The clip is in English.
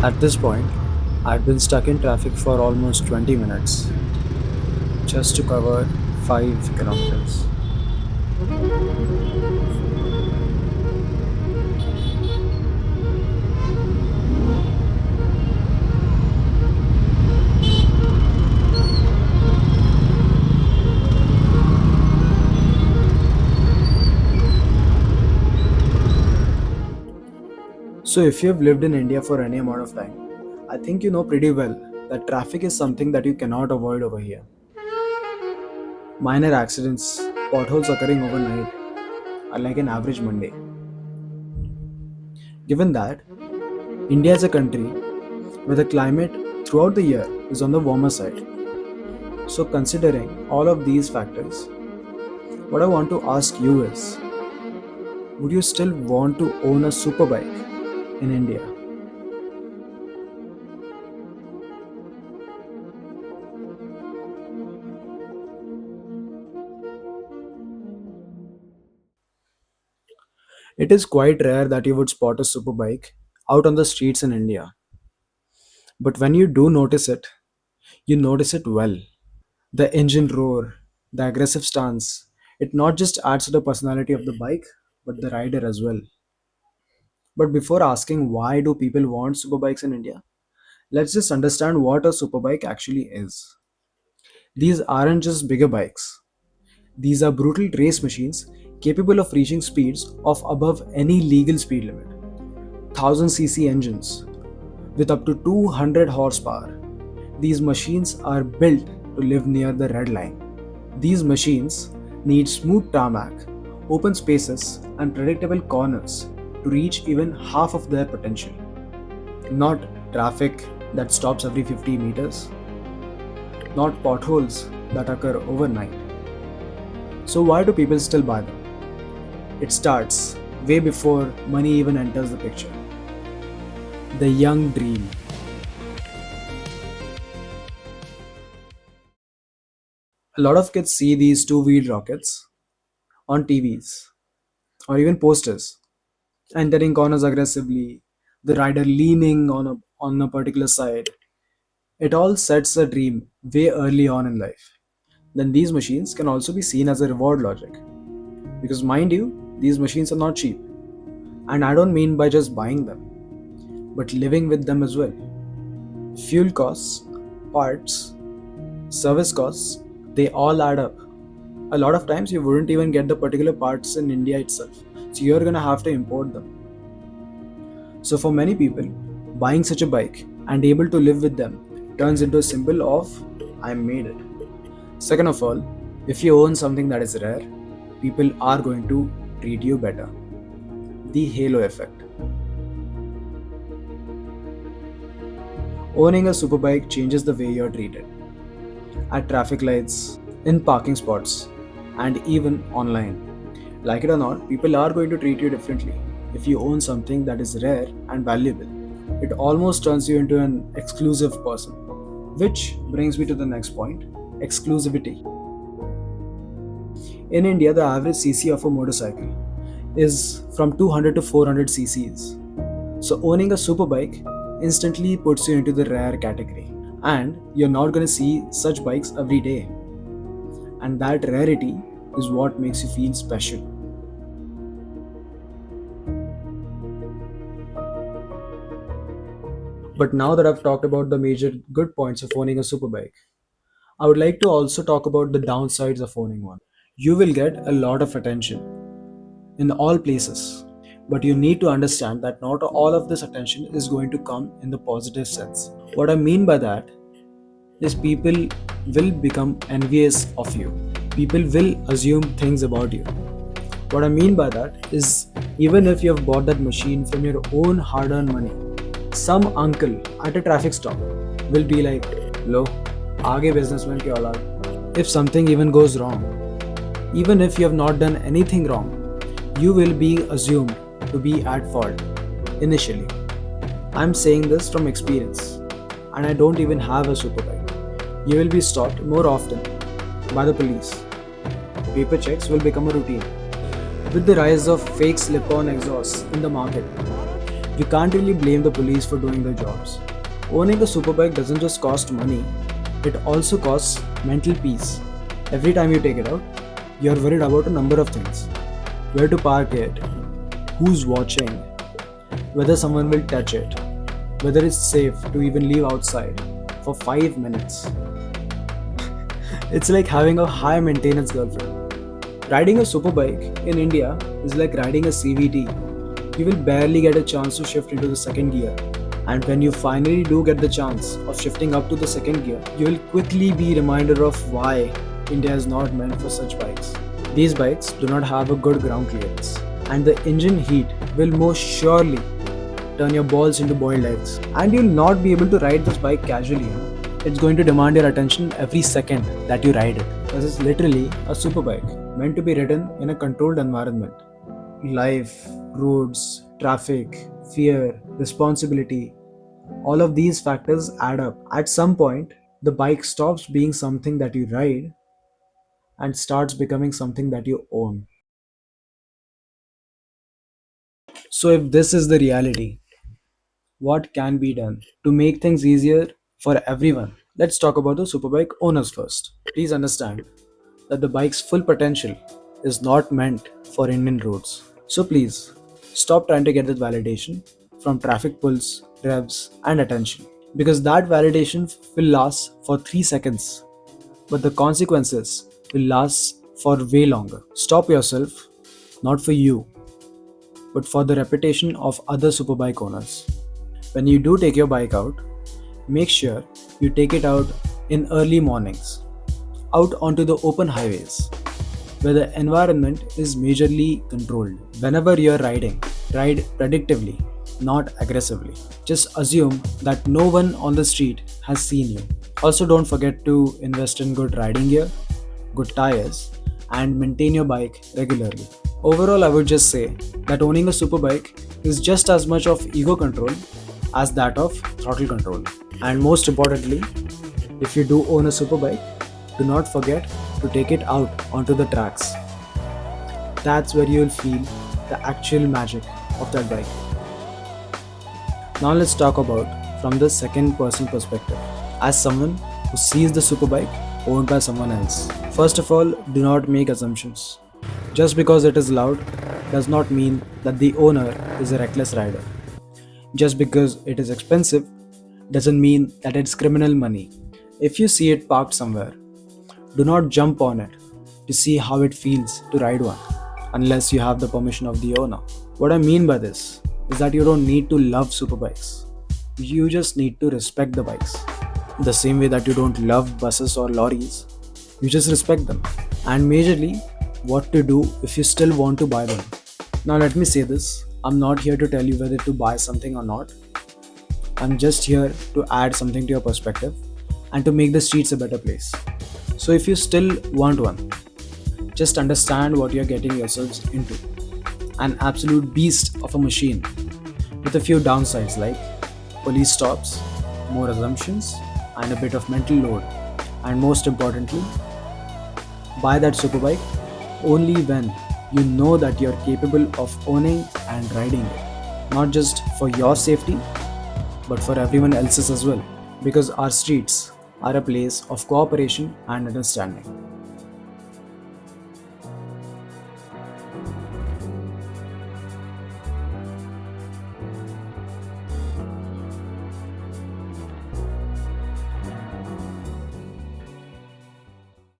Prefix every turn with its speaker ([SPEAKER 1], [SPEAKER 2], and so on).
[SPEAKER 1] At this point, I'd been stuck in traffic for almost 20 minutes just to cover 5 kilometers. So, if you've lived in India for any amount of time, I think you know pretty well that traffic is something that you cannot avoid over here. Minor accidents, potholes occurring overnight, are like an average Monday. Given that, India is a country where the climate throughout the year is on the warmer side. So, considering all of these factors, what I want to ask you is, would you still want to own a superbike in India? It is quite rare that you would spot a superbike out on the streets in India. But when you do notice it, you notice it well. The engine roar, the aggressive stance, it not just adds to the personality of the bike, but the rider as well. But before asking why do people want superbikes in India, let's just understand what a superbike actually is. These aren't just bigger bikes. These are brutal race machines capable of reaching speeds of above any legal speed limit. 1000cc engines with up to 200 horsepower. These machines are built to live near the red line. These machines need smooth tarmac, open spaces, and predictable corners to reach even half of their potential. Not traffic that stops every 50 meters, not potholes that occur overnight. So, why do people still buy them? It starts way before money even enters the picture. The young dream. A lot of kids see these two-wheeled rockets on TVs or even posters, entering corners aggressively, the rider leaning on a particular side. It all sets a dream way early on in life. Then these machines can also be seen as a reward logic. Because mind you, these machines are not cheap. And I don't mean by just buying them, but living with them as well. Fuel costs, parts, service costs, they all add up. A lot of times you wouldn't even get the particular parts in India itself. So you're gonna have to import them. So for many people, buying such a bike and able to live with them turns into a symbol of I made it. Second of all, if you own something that is rare, people are going to treat you better. The halo effect. Owning a superbike changes the way you're treated. At traffic lights, in parking spots, and even online. Like it or not, people are going to treat you differently if you own something that is rare and valuable. It almost turns you into an exclusive person. Which brings me to the next point, exclusivity. In India, the average cc of a motorcycle is from 200 to 400 cc's. So owning a superbike instantly puts you into the rare category. And you're not going to see such bikes every day. And that rarity is what makes you feel special. But now that I've talked about the major good points of owning a superbike, I would like to also talk about the downsides of owning one. You will get a lot of attention in all places, but you need to understand that not all of this attention is going to come in the positive sense. What I mean by that is people will become envious of you. People will assume things about you. What I mean by that is even if you have bought that machine from your own hard-earned money, some uncle at a traffic stop will be like, "Lo, aage businessman ki aulad." If something even goes wrong, even if you have not done anything wrong, you will be assumed to be at fault initially. I'm saying this from experience, and I don't even have a superbike. You will be stopped more often by the police. Paper checks will become a routine. With the rise of fake slip-on exhausts in the market, You can't really blame the police for doing their jobs. Owning a superbike doesn't just cost money, it also costs mental peace. Every time you take it out, you're worried about a number of things: where to park it, who's watching, whether someone will touch it, whether it's safe to even leave outside for 5 minutes. It's like having a high maintenance girlfriend. Riding a superbike in India is like riding a CVT. You will barely get a chance to shift into the second gear. And when you finally do get the chance of shifting up to the second gear, you will quickly be reminded of why India is not meant for such bikes. These bikes do not have a good ground clearance, and the engine heat will most surely turn your balls into boiled eggs. And you'll not be able to ride this bike casually. It's going to demand your attention every second that you ride it. This is literally a superbike meant to be ridden in a controlled environment. Life, roads, traffic, fear, responsibility, all of these factors add up. At some point, the bike stops being something that you ride and starts becoming something that you own. So, if this is the reality, what can be done to make things easier for everyone? Let's talk about the superbike owners first. Please understand that the bike's full potential is not meant for Indian roads. So please stop trying to get that validation from traffic pulls, revs, and attention, because that validation will last for 3 seconds, but the consequences will last for way longer. Stop yourself, not for you, but for the reputation of other superbike owners. When you do take your bike out, make sure you take it out in early mornings, out onto the open highways, where the environment is majorly controlled. Whenever you're riding, ride predictively, not aggressively. Just assume that no one on the street has seen you. Also, don't forget to invest in good riding gear, good tires, and maintain your bike regularly. Overall, I would just say that owning a superbike is just as much of ego control as that of throttle control. And most importantly, if you do own a superbike, do not forget to take it out onto the tracks. That's where you'll feel the actual magic of that bike. Now let's talk about from the second person perspective, as someone who sees the superbike owned by someone else. First of all, do not make assumptions. Just because it is loud does not mean that the owner is a reckless rider. Just because it is expensive doesn't mean that it's criminal money. If you see it parked somewhere, do not jump on it to see how it feels to ride one, unless you have the permission of the owner. What I mean by this is that you don't need to love superbikes. You just need to respect the bikes. The same way that you don't love buses or lorries, you just respect them. And majorly, what to do if you still want to buy them. Now let me say this, I'm not here to tell you whether to buy something or not. I'm just here to add something to your perspective and to make the streets a better place. So if you still want one, just understand what you're getting yourselves into. An absolute beast of a machine with a few downsides like police stops, more assumptions, and a bit of mental load. And most importantly, buy that superbike only when you know that you're capable of owning and riding it. Not just for your safety, but for everyone else's as well. Because our streets are a place of cooperation and understanding.